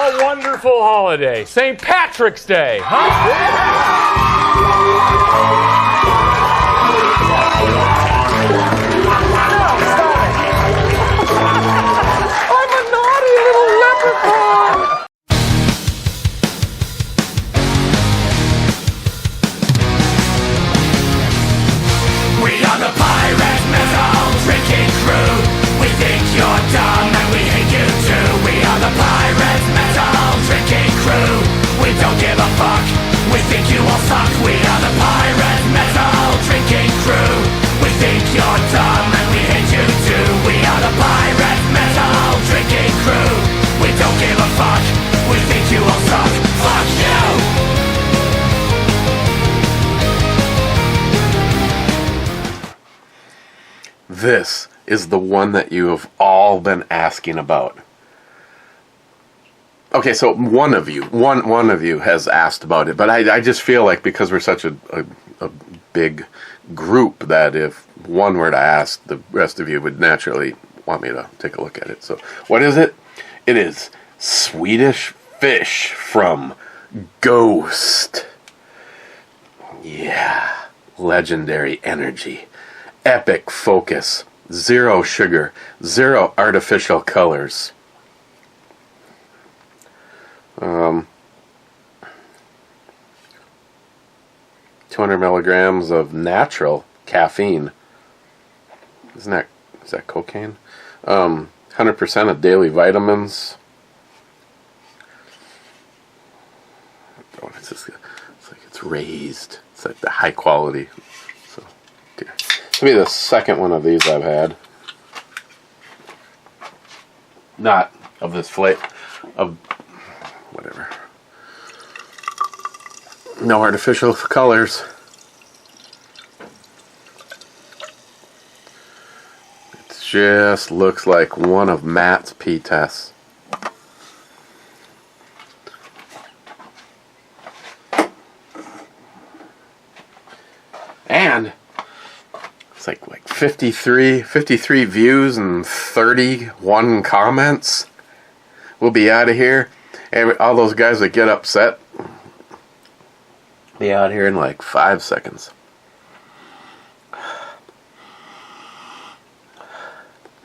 a wonderful holiday. St. Patrick's Day, I'm a naughty little leprechaun. We are the pirate metal drinking crew. We think you're dumb and we hate you too. We are the pirate metal drinking crew. We don't give a fuck. We think you all suck. We are the pirate metal drinking crew. We think you're dumb and we hate you too. We are the pirate metal drinking crew. We don't give a fuck. We think you all suck. Fuck you! This is the one that you have all been asking about. Okay, so one of you has asked about it, but I just feel like because we're such a big group that if one were to ask, the rest of you would naturally want me to take a look at it. So what is it? It is Swedish Fish from Ghost. Yeah, legendary energy. Epic focus, 0 sugar, 0 artificial colors. 200 milligrams of natural caffeine. Is that cocaine? 100% of daily vitamins. Oh, it's like it's raised. It's like the high quality. So, okay. This will be the second one of these I've had. Not of this flavor. Of whatever. No artificial colors. It just looks like one of Matt's pee tests. And it's like 53 views and 31 comments. We'll be out of here. And all those guys that get upset, be out here in like 5 seconds.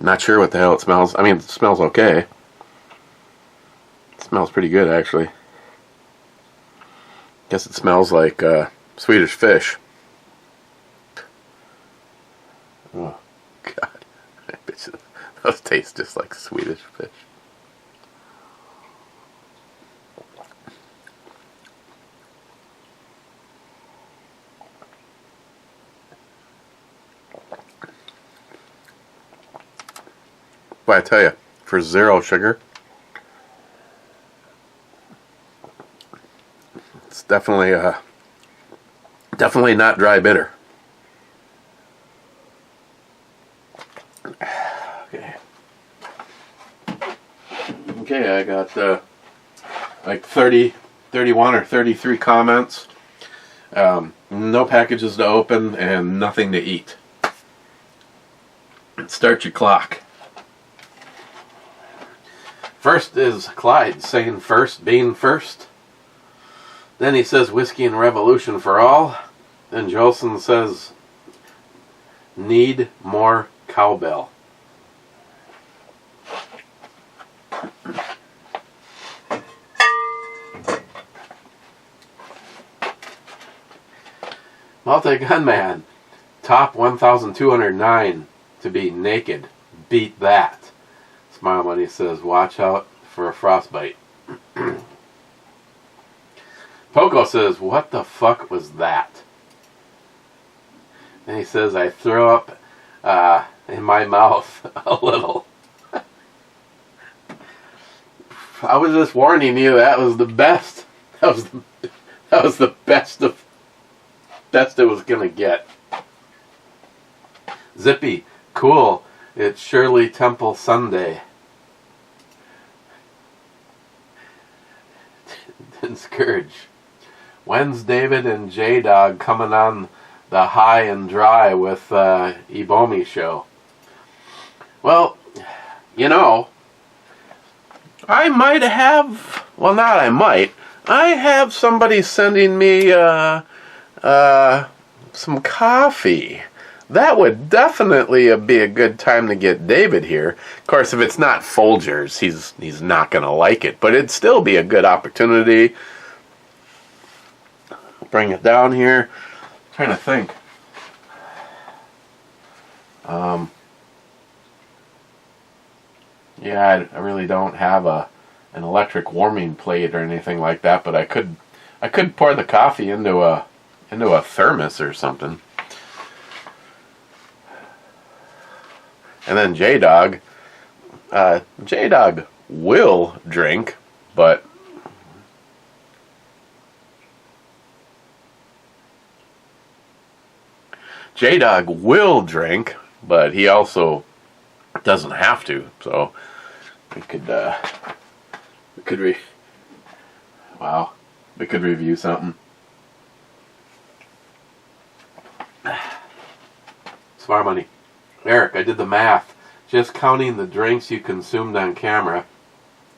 Not sure what the hell it smells. I mean, it smells okay. It smells pretty good, actually. Guess it smells like Swedish fish. Oh, God. I bet you those taste just like Swedish fish. But I tell you, for 0 sugar, it's definitely not dry bitter. Okay, I got like 31 or 33 comments. No packages to open and nothing to eat. Start your clock. First is Clyde saying first, being first. Then he says whiskey and revolution for all. Then Jolson says need more cowbell. Multi-gunman, top 1,209 to be naked. Beat that. Smile Money says, watch out for a frostbite. Poco says, what the fuck was that? And he says, I threw up in my mouth a little. I was just warning you, that was the best. That was the best it was gonna get. Zippy, cool. It's Shirley Temple Sunday. And Scourge. When's David and J-Dog coming on the High and Dry with Ebomi show? Well, you know, I might have, well, not I might. I have somebody sending me some coffee. That would definitely be a good time to get David here. Of course, if it's not Folgers, he's not going to like it, but it'd still be a good opportunity. Bring it down here. I'm trying to think. Yeah, I really don't have an electric warming plate or anything like that, but I could pour the coffee into a thermos or something. And then J-Dog will drink, but J-Dog will drink, but he also doesn't have to. So we could review something. Smart money. Eric, I did the math. Just counting the drinks you consumed on camera,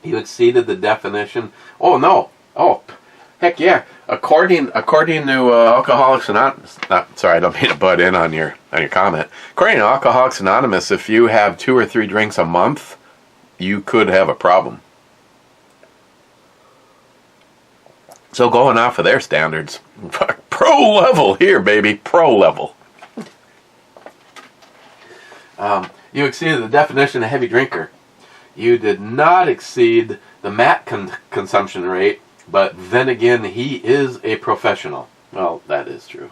you exceeded the definition. Oh no! Oh, heck yeah! According to Alcoholics Anonymous. Sorry, I don't mean to butt in on your comment. According to Alcoholics Anonymous, if you have 2 or 3 drinks a month, you could have a problem. So going off of their standards, pro level here, baby, pro level. You exceeded the definition of heavy drinker. You did not exceed the Matt consumption rate, but then again, he is a professional. Well, that is true.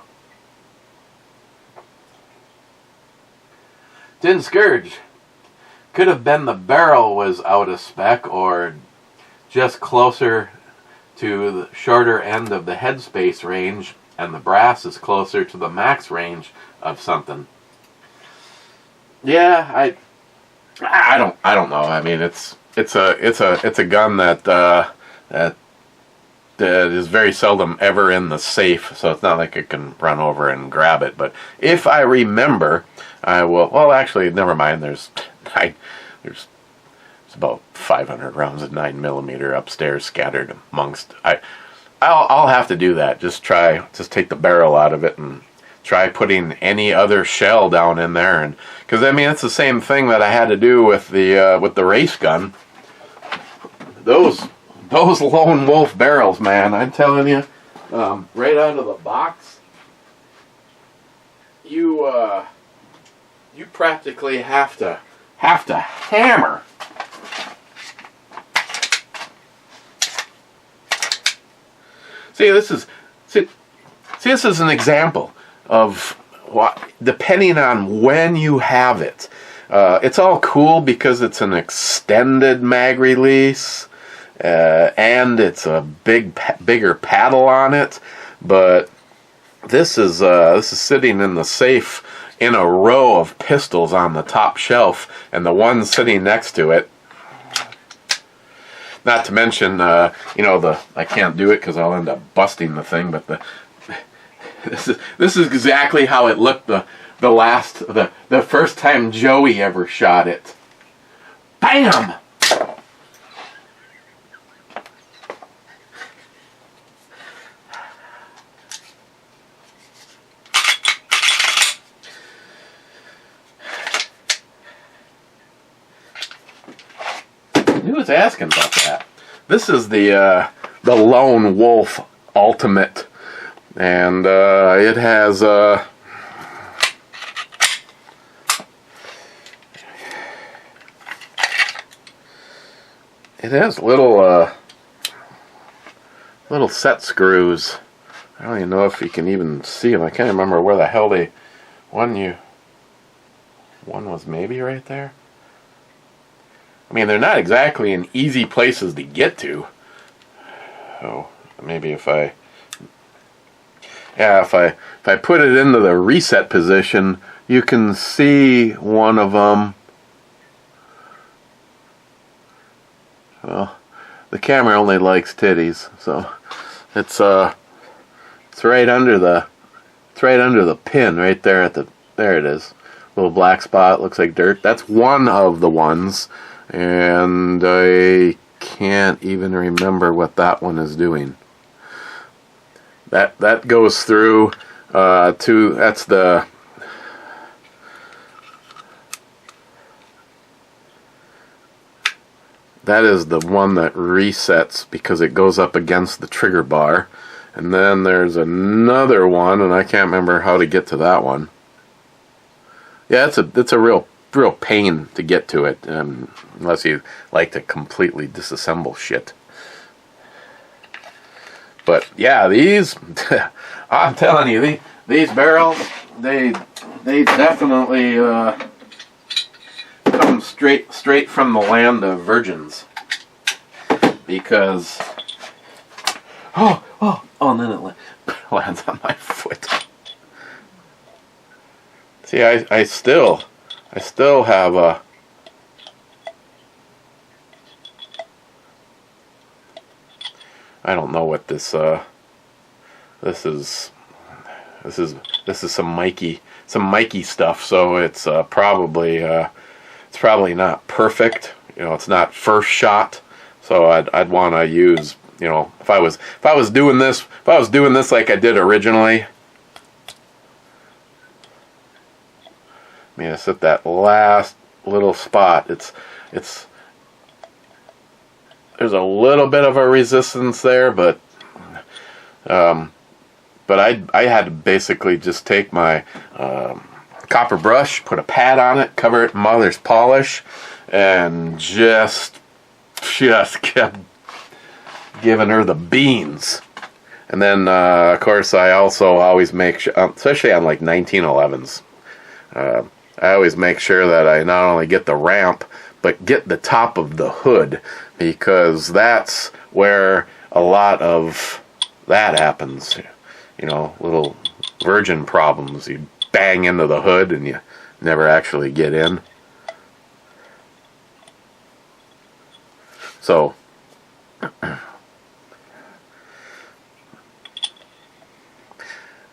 Tin Scourge. Could have been the barrel was out of spec or just closer to the shorter end of the headspace range, and the brass is closer to the max range of something. Yeah, I don't know. I mean, it's a gun that is very seldom ever in the safe, so it's not like I can run over and grab it. But if I remember, I will. Well, actually, never mind. There's about 500 rounds of 9mm upstairs scattered amongst. I'll have to do that. Just take the barrel out of it and try putting any other shell down in there, and because I mean it's the same thing that I had to do with the race gun. Those lone wolf barrels, man, I'm telling you, right out of the box, you practically have to hammer. This is an example of what, depending on when you have it. It's all cool because it's an extended mag release, and it's a bigger paddle on it. But this is sitting in the safe in a row of pistols on the top shelf, and the one sitting next to it. Not to mention, I can't do it because I'll end up busting the thing. But this is exactly how it looked the first time Joey ever shot it. Bam! Who was asking about that? This is the Lone Wolf Ultimate, and it has little set screws. I don't even know if you can even see them. I can't remember where the hell one was maybe right there. I mean, they're not exactly in easy places to get to. Oh, maybe if I put it into the reset position, you can see one of them. Well, the camera only likes titties, so it's right under the pin right there there it is. Little black spot, looks like dirt. That's one of the ones. And I can't even remember what that one is doing. That goes through to, that's the, that is the one that resets because it goes up against the trigger bar. And then there's another one, and I can't remember how to get to that one. Yeah, it's a real pain to get to it, unless you like to completely disassemble shit. But yeah, these, I'm telling you, these barrels, they definitely come straight from the land of virgins. Because and then it lands on my foot. See, I still have a, I don't know what this is some Mikey stuff, so it's probably not perfect. You know, it's not first shot, so I'd want to use, you know, if I was doing this like I did originally, I mean, it's at that last little spot. It's there's a little bit of a resistance there, but I had to basically just take my copper brush, put a pad on it, cover it in mother's polish, and just kept giving her the beans. And then of course I also always make sure, especially on like 1911s, I always make sure that I not only get the ramp but get the top of the hood, because that's where a lot of that happens. You know, little virgin problems. You bang into the hood and you never actually get in. So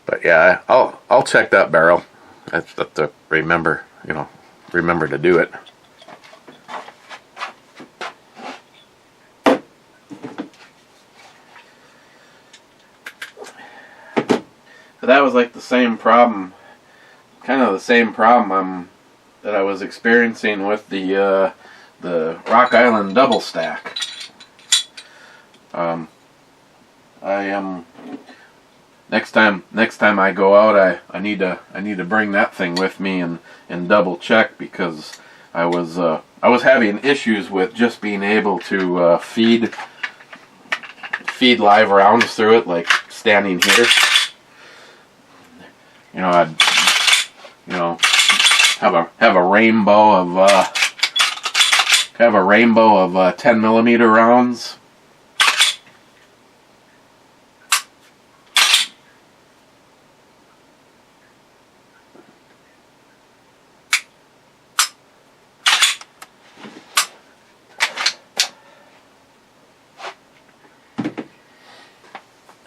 but yeah, I'll check that barrel. I have to remember to do it. So that was like the same problem, kind of the same problem that I was experiencing with the Rock Island double stack. I am next time I go out, I need to bring that thing with me and double check, because I was having issues with just being able to feed live rounds through it, like standing here. You know, I'd have a rainbow of 10mm rounds.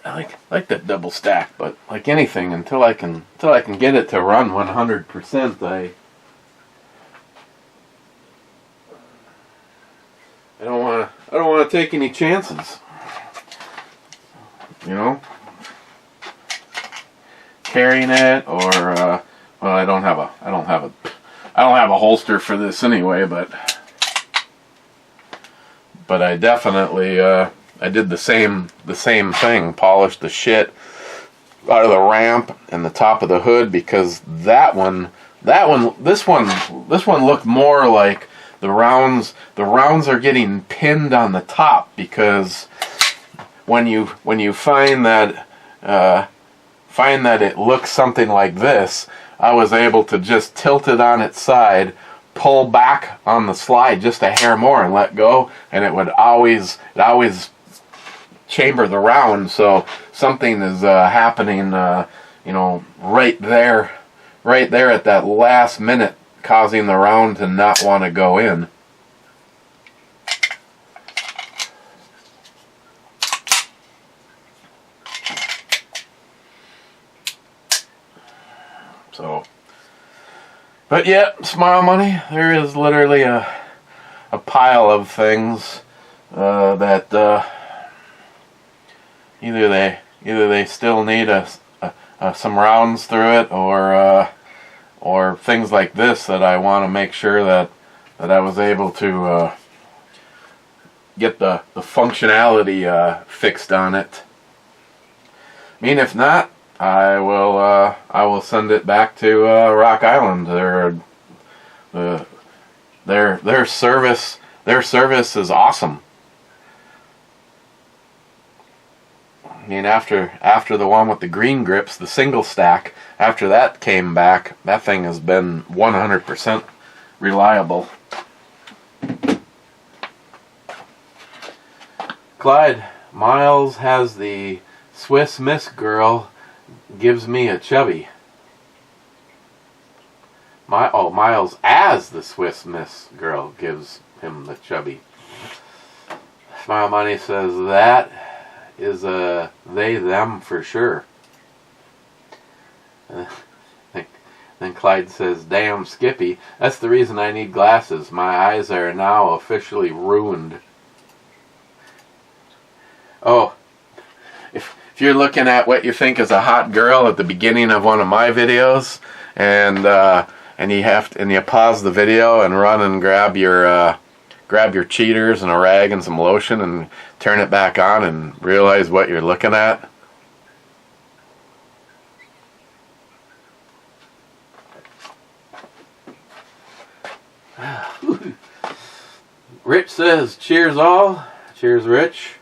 I like that double stack, but like anything, until I can get it to run 100%, I don't want to take any chances. You know, carrying it, or well, I don't have a holster for this anyway, but I definitely I did the same thing, polished the shit out of the ramp and the top of the hood, because this one looked more like the rounds are getting pinned on the top, because when you find that it looks something like this, I was able to just tilt it on its side, pull back on the slide just a hair more and let go, and it would always chamber the round. So something is happening, right there at that last minute, causing the round to not want to go in. So, but yeah, Smile Money, there is literally a pile of things. that either they still need some rounds through it, or things like this that I want to make sure that I was able to get the functionality fixed on it. I mean, if not, I will send it back to Rock Island. Their service is awesome. I mean, after the one with the green grips, the single stack, after that came back, that thing has been 100% reliable. Clyde, Miles has the Swiss Miss girl, gives me a chubby. Miles as the Swiss Miss girl gives him the chubby. Smile Money says that is a they them for sure. Then Clyde says, damn Skippy, that's the reason I need glasses. My eyes are now officially ruined. Oh, if you're looking at what you think is a hot girl at the beginning of one of my videos, and you pause the video and run and grab your cheaters and a rag and some lotion and turn it back on and realize what you're looking at. Rich says, cheers all. Cheers, Rich.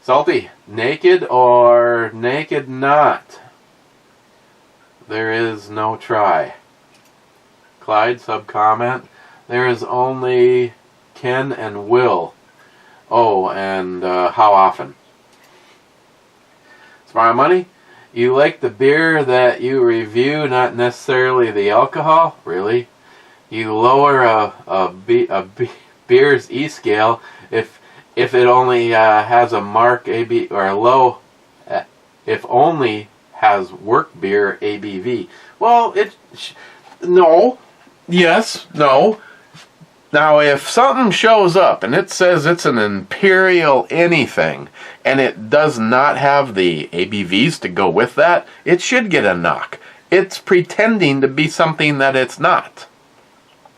Salty, naked or naked not? There is no try. Clyde, sub-comment. There is only can and will. Oh, and how often? Smart Money, you like the beer that you review, not necessarily the alcohol? Really? You lower a beer's E-scale if it only has a mark AB or a low, if only has work beer ABV. Well, no, yes, no. Now, if something shows up and it says it's an imperial anything and it does not have the ABVs to go with that, it should get a knock. It's pretending to be something that it's not.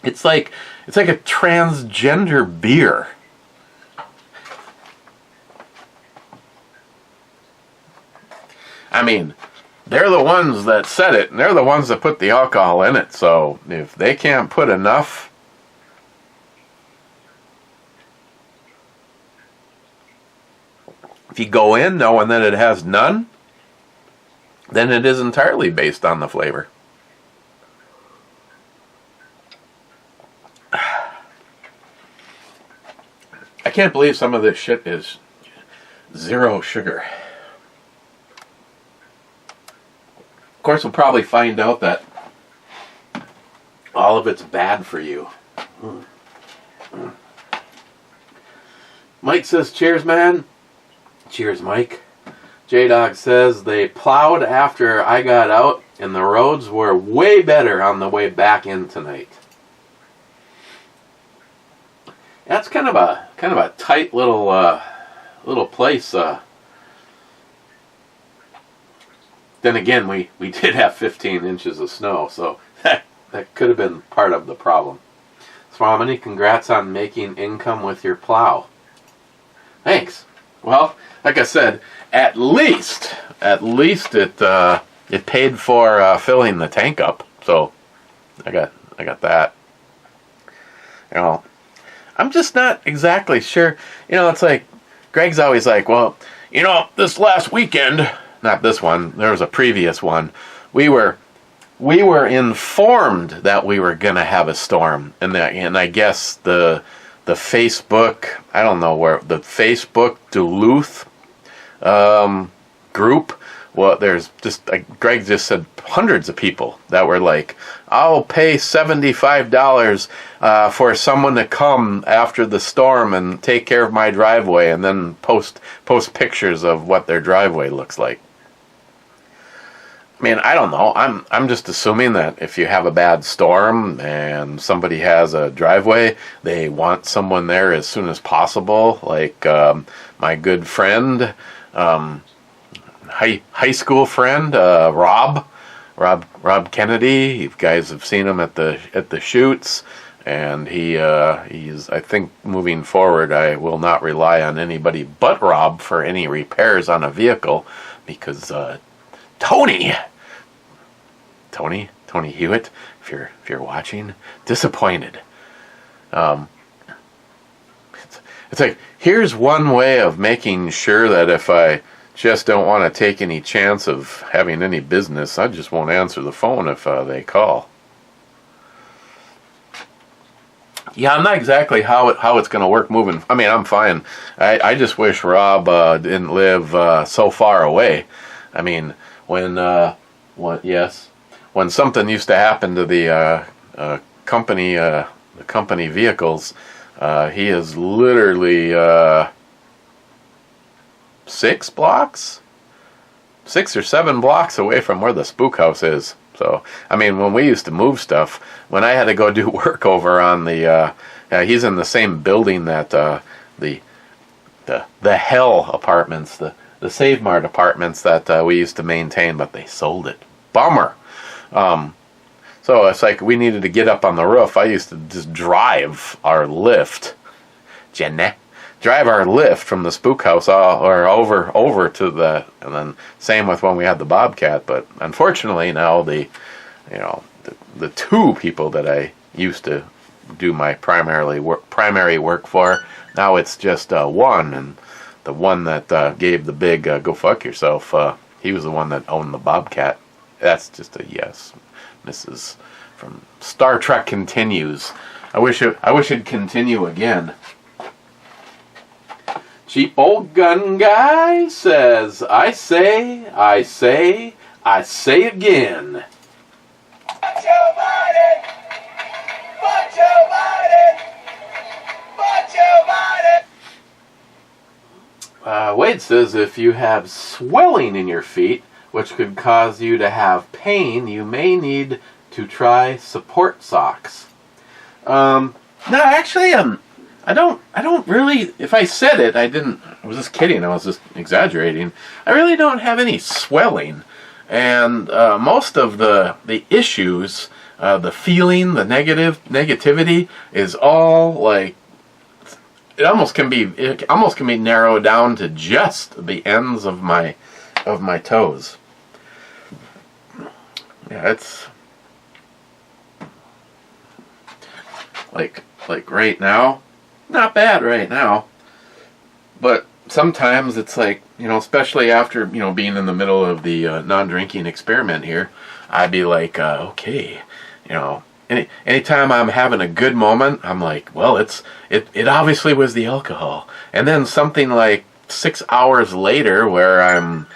It's like a transgender beer. I mean, they're the ones that said it, and they're the ones that put the alcohol in it, so if they can't put enough, if you go in knowing that it has none, then it is entirely based on the flavor. I can't believe some of this shit is 0 sugar. Of course, we'll probably find out that all of it's bad for you. Mike says, cheers, man. Cheers, Mike. J-Dog says, they plowed after I got out, and the roads were way better on the way back in tonight. That's kind of a tight little place. Then again, we did have 15 inches of snow, so that could have been part of the problem. Swamini, congrats on making income with your plow. Thanks. Well, like I said, at least it paid for filling the tank up. So I got that. You know, I'm just not exactly sure. You know, it's like Greg's always like, well, you know, this last weekend. Not this one. There was a previous one. We were informed that we were gonna have a storm, and I guess the Facebook, I don't know where, the Facebook Duluth group. Well, there's just Greg just said hundreds of people that were like, I'll pay $75 for someone to come after the storm and take care of my driveway, and then post pictures of what their driveway looks like. I mean, I don't know. I'm just assuming that if you have a bad storm and somebody has a driveway, they want someone there as soon as possible. Like my good friend, high school friend, Rob Kennedy. You guys have seen him at the shoots, and he's, I think, moving forward, I will not rely on anybody but Rob for any repairs on a vehicle, because Tony Hewitt, if you're watching, disappointed. It's like, here's one way of making sure that if I just don't want to take any chance of having any business, I just won't answer the phone if they call. Yeah, I'm not exactly how it's going to work moving. I mean, I'm fine. I just wish Rob didn't live so far away. I mean, when something used to happen to the company vehicles, he is literally 6 or 7 blocks away from where the spook house is. So, I mean, when we used to move stuff, when I had to go do work over on the, he's in the same building that the Hell apartments, the Save Mart apartments that we used to maintain, but they sold it. Bummer. So it's like we needed to get up on the roof. I used to just drive our lift, drive our lift from the spook house or over to the, and then same with when we had the Bobcat. But unfortunately now the 2 people that I used to do my primary work for, now it's just one, and the one that gave the big go fuck yourself, he was the one that owned the Bobcat. That's just a yes. Mrs. from Star Trek Continues. I wish it'd continue again. Cheap old gun guy says, I say again. Fuck Joe Biden! Fuck Joe Biden! Fuck Joe Biden! Wade says, if you have swelling in your feet, which could cause you to have pain, you may need to try support socks. No, actually, I don't really, if I said it, I was just kidding, I was just exaggerating. I really don't have any swelling. And most of the issues, the feeling, the negativity is all like, it almost can be narrowed down to just the ends of my toes. Yeah, it's like right now, not bad right now, but sometimes it's like, especially after, being in the middle of the non-drinking experiment here, I'd be like, okay, anytime I'm having a good moment, I'm like, well, it obviously was the alcohol. And then something like 6 hours later where I'm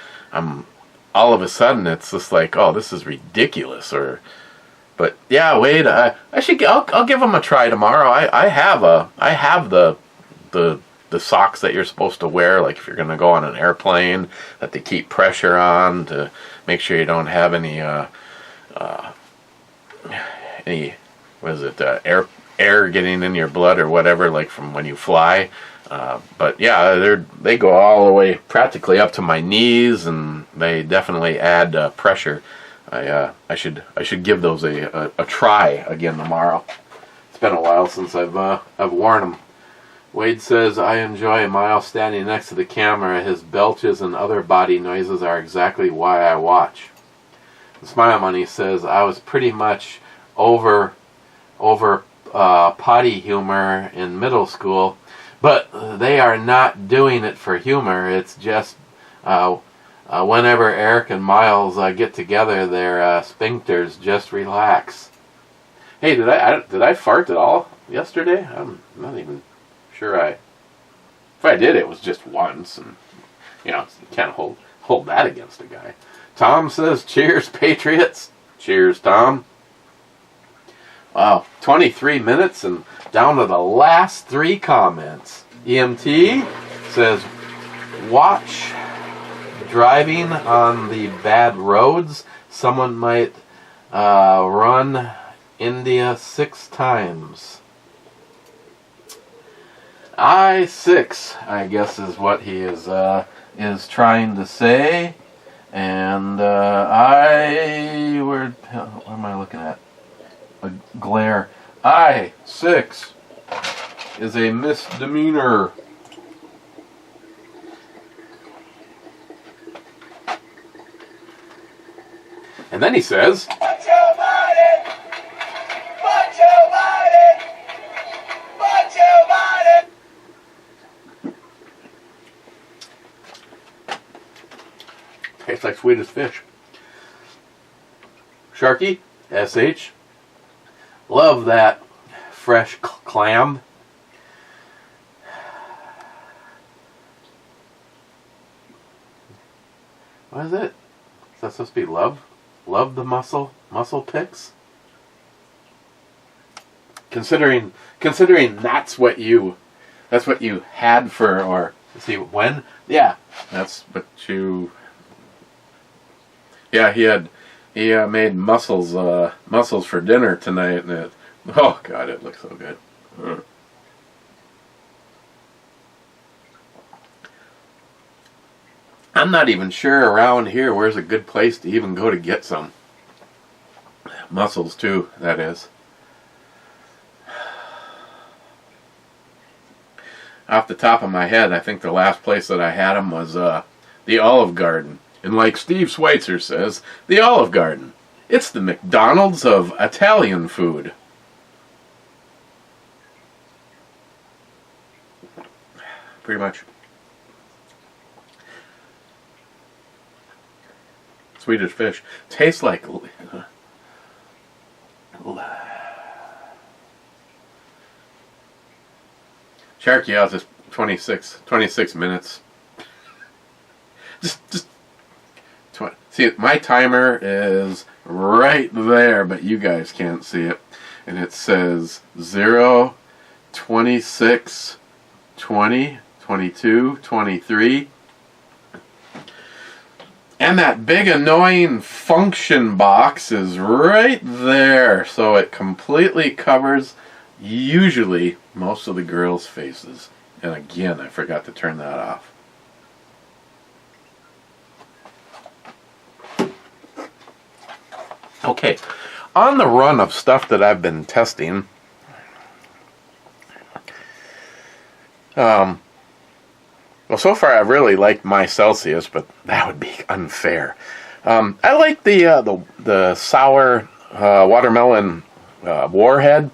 all of a sudden it's just like, oh, this is ridiculous. But yeah, Wade, I'll give them a try tomorrow. I have the socks that you're supposed to wear, like if you're going to go on an airplane, that they keep pressure on to make sure you don't have any air getting in your blood or whatever, like from when you fly. But yeah, they go all the way practically up to my knees, and they definitely add pressure. I should give those a try again tomorrow. It's been a while since I've worn them. Wade says, I enjoy Miles standing next to the camera. His belches and other body noises are exactly why I watch. Smile Money says, I was pretty much over potty humor in middle school, but they are not doing it for humor. It's just whenever Eric and Miles get together, their sphincters just relax. Hey, did I fart at all yesterday? I'm not even sure. If I did, it was just once, and you can't hold that against a guy. Tom says, cheers, Patriots. Cheers, Tom. Wow, 23 minutes and down to the last 3 comments. EMT says, watch driving on the bad roads. someone might run India 6 times. I-6, I guess, is what he is trying to say. And what am I looking at? A glare. I-6 is a misdemeanor. And then he says, But Joe Biden! But Joe Biden! But Joe Biden! tastes like Swedish fish. Sharky, SH. Love that fresh clam. What is it? Is that supposed to be love? Love the muscle picks? Considering that's what you had for, or let's see, when? Yeah, that's what you. Yeah, he made mussels for dinner tonight, and oh god, it looks so good. I'm not even sure around here where's a good place to even go to get some mussels too, that is. Off the top of my head, I think the last place that I had them was the Olive Garden. And like Steve Schweitzer says, the Olive Garden. It's the McDonald's of Italian food. Pretty much. Swedish fish. Tastes like... Sharky out is 26 minutes. Just see, my timer is right there, but you guys can't see it. And it says 0, 26, 20, 22, 23. And that big annoying function box is right there. So it completely covers usually most of the girls' faces. And again, I forgot to turn that off. Okay, on the run of stuff that I've been testing, well, so far I've really liked my Celsius, but that would be unfair. I like the sour watermelon Warhead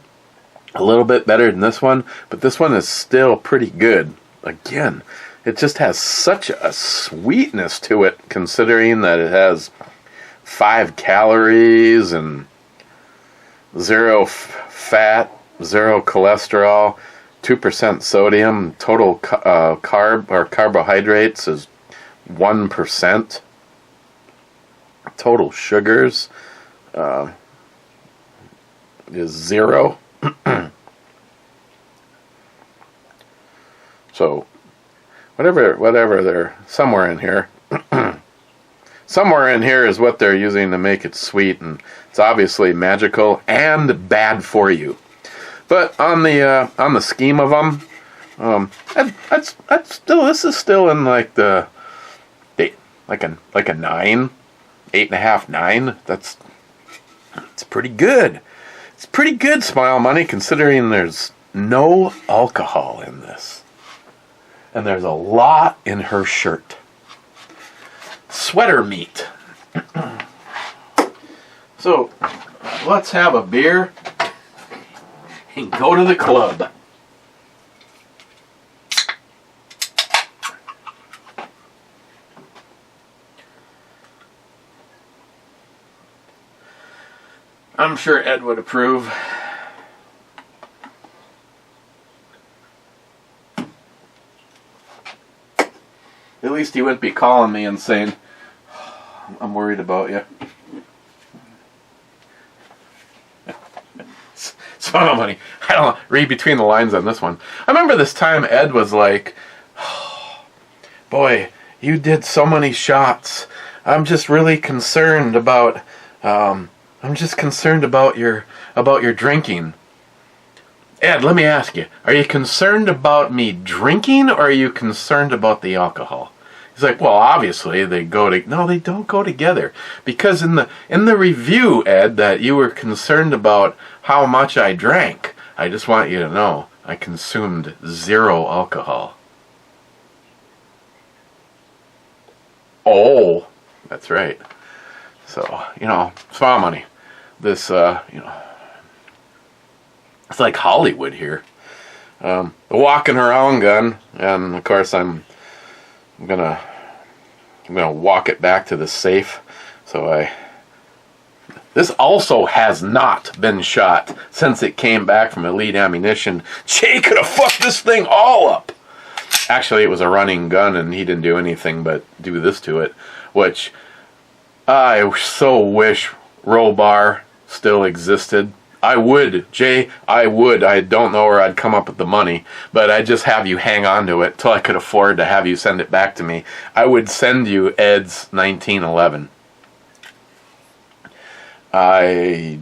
a little bit better than this one, but this one is still pretty good. Again, it just has such a sweetness to it, considering that it has 5 calories and 0 fat, 0 cholesterol, 2% sodium. Total carbohydrates is 1%. Total sugars is 0. So whatever they're somewhere in here. Somewhere in here is what they're using to make it sweet, and it's obviously magical and bad for you. But on the scheme of them, this is still in like a 9, 8.5, 9. It's pretty good. It's pretty good, Smile Money, considering there's no alcohol in this, and there's a lot in her shirt. Sweater meat. So, let's have a beer and go to the club. I'm sure Ed would approve. At least he wouldn't be calling me and saying, I'm worried about you. So, money. I don't know, read between the lines on this one. I remember this time Ed was like, oh, boy, you did so many shots. I'm just really concerned about, your drinking. Ed, let me ask you, are you concerned about me drinking, or are you concerned about the alcohol? He's like, well, obviously they go to, no, they don't go together. Because in the review, Ed, that you were concerned about how much I drank, I just want you to know, I consumed 0 alcohol. Oh, that's right. So, smile money. This, it's like Hollywood here. The walking around gun, and of course I'm gonna walk it back to the safe. So this also has not been shot since it came back from Elite Ammunition. Jay could have fucked this thing all up. Actually, it was a running gun, and he didn't do anything but do this to it, which I so wish Rollbar still existed. I would, Jay, I would. I don't know where I'd come up with the money, but I'd just have you hang on to it till I could afford to have you send it back to me. I would send you Ed's 1911. I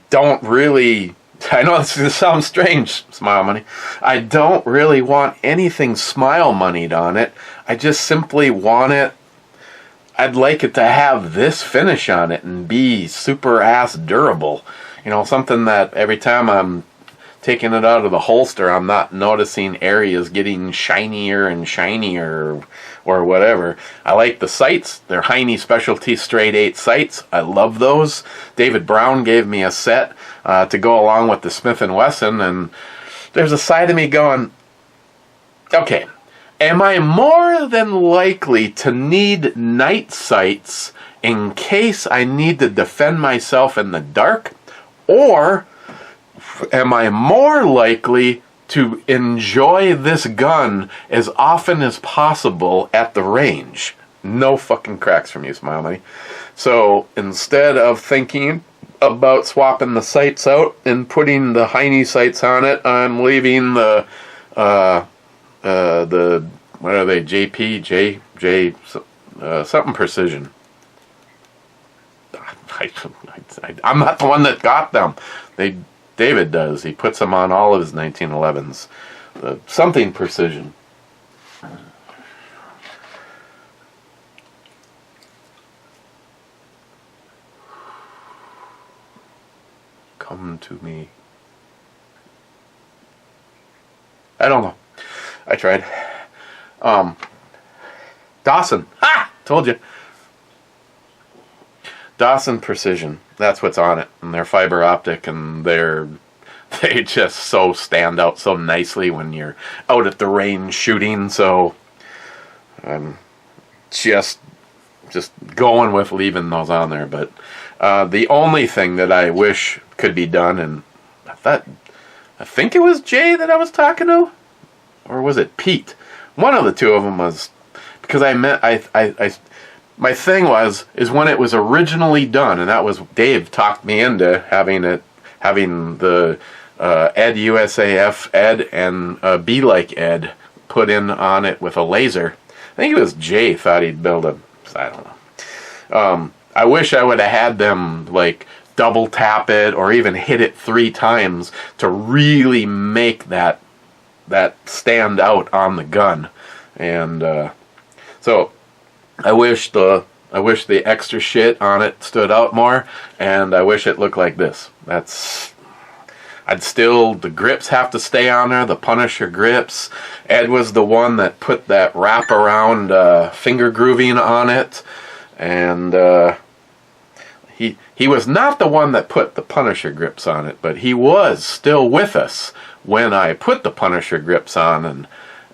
don't really... I know this is going to sound strange, Smile Money. I don't really want anything Smile Moneyed on it. I just simply want it... I'd like it to have this finish on it and be super ass durable. Something that every time I'm taking it out of the holster, I'm not noticing areas getting shinier and shinier or whatever. I like the sights. They're Heine Specialty Straight 8 sights. I love those. David Brown gave me a set to go along with the Smith & Wesson, and there's a side of me going, okay, am I more than likely to need night sights in case I need to defend myself in the dark? Or am I more likely to enjoy this gun as often as possible at the range? No fucking cracks from you, Smile Money. So instead of thinking about swapping the sights out and putting the Heine sights on it, I'm leaving the what are they? Something Precision. I'm not the one that got them. David does. He puts them on all of his 1911s. Something Precision. Come to me. I don't know. I tried. Dawson. Ha! Told you. Dawson Precision. That's what's on it. And they're fiber optic, and they just so stand out so nicely when you're out at the range shooting. So I'm just going with leaving those on there. But the only thing that I wish could be done, and I think it was Jay that I was talking to, or was it Pete? One of the two of them was, because my thing is when it was originally done, and that was Dave talked me into having the Ed USAF Ed and Be Like Ed put in on it with a laser. I think it was Jay thought he'd build I don't know. I wish I would have had them like double tap it or even hit it 3 times to really make that stand out on the gun. And so I wish the extra shit on it stood out more, and I wish it looked like this. The grips have to stay on there, the Punisher grips. Ed was the one that put that wraparound finger grooving on it, and he was not the one that put the Punisher grips on it, but he was still with us when I put the Punisher grips on, and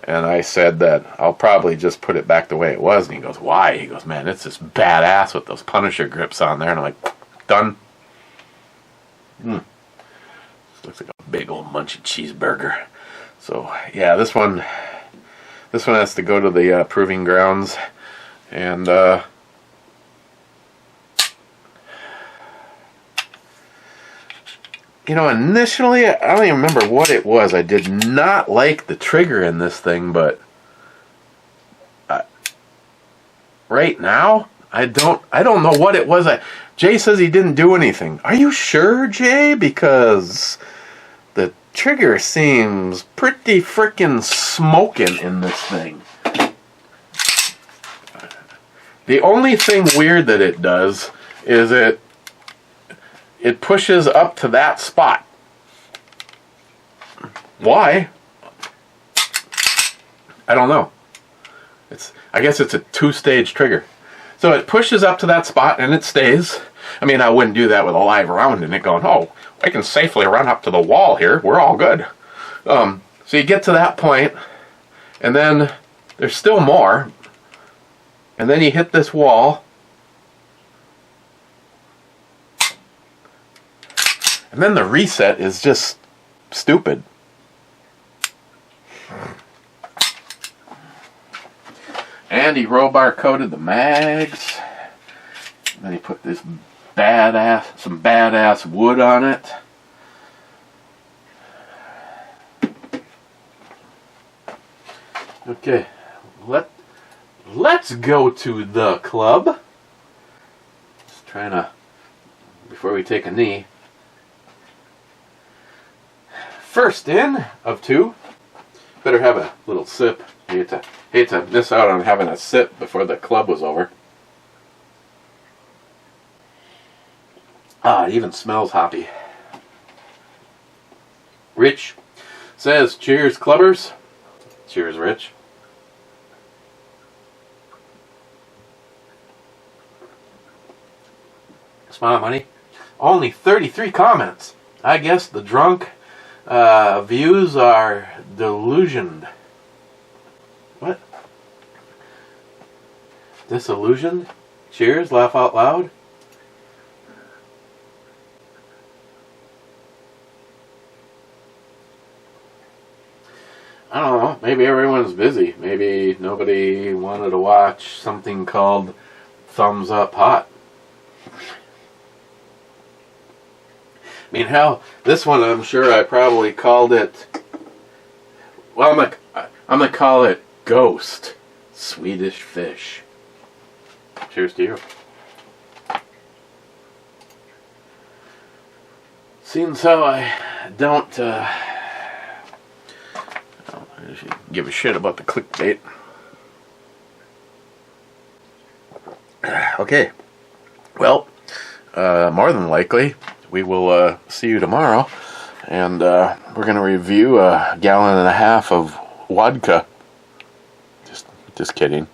I said that I'll probably just put it back the way it was. And he goes, why? He goes, man, it's just badass with those Punisher grips on there. And I'm like, done. Looks like a big old munchy cheeseburger. So, yeah, this one has to go to the proving grounds. And, initially, I don't even remember what it was. I did not like the trigger in this thing, but right now, I don't know what it was. Jay says he didn't do anything. Are you sure, Jay? Because the trigger seems pretty frickin' smoking in this thing. The only thing weird that it does is it pushes up to that spot. Why? I don't know. I guess it's a 2-stage trigger. So it pushes up to that spot and it stays. I mean, I wouldn't do that with a live round in it going, oh, I can safely run up to the wall here. We're all good. So you get to that point, and then there's still more. And then you hit this wall. And then the reset is just stupid. And he rollbar coated the mags. And then he put this some badass wood on it. Okay, let's go to the club. Just trying to, before we take a knee. First in of 2. Better have a little sip. Hate to miss out on having a sip before the club was over. Ah, it even smells hoppy. Rich says, cheers, clubbers. Cheers, Rich. Smile, honey. Only 33 comments. I guess the drunk views are delusioned. What? Disillusioned? Cheers, laugh out loud. I don't know. Maybe everyone's busy. Maybe nobody wanted to watch something called Thumbs Up Hot. I mean, hell, this one I'm sure I probably called it. Well, I'm gonna call it Ghost Swedish Fish. Cheers to you. Seems how I don't give a shit about the clickbait. Okay. Well, more than likely, we will see you tomorrow, and we're going to review a 1.5 gallons of vodka. Just kidding.